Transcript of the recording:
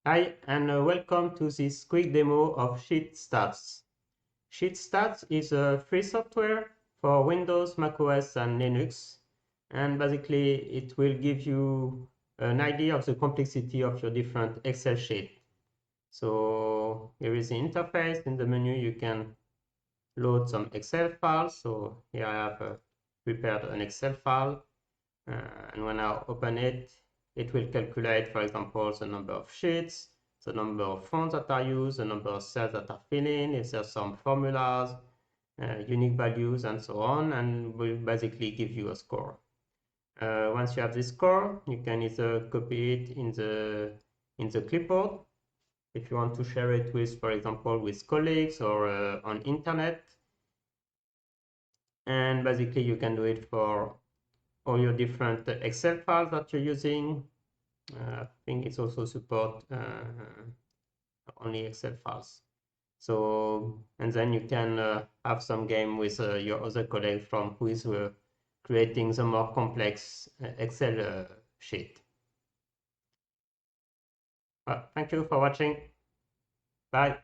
Hi, and welcome to this quick demo of SheetStats. SheetStats is a free software for Windows, macOS, and Linux. And basically, it will give you an idea of the complexity of your different Excel sheet. So here is the interface. In the menu, you can load some Excel files. So here I have prepared an Excel file. And when I open it, it will calculate, for example, the number of sheets, the number of fonts that are used, the number of cells that are filled in, if there's some formulas, unique values, and so on, and will basically give you a score. Once you have this score, you can either copy it in the clipboard if you want to share it with, for example, with colleagues or on internet. And basically, you can do it for all your different Excel files that you're using. I think it's also support only Excel files. So, and then you can have some game with your other colleague from who is creating the more complex Excel sheet. Thank you for watching. Bye.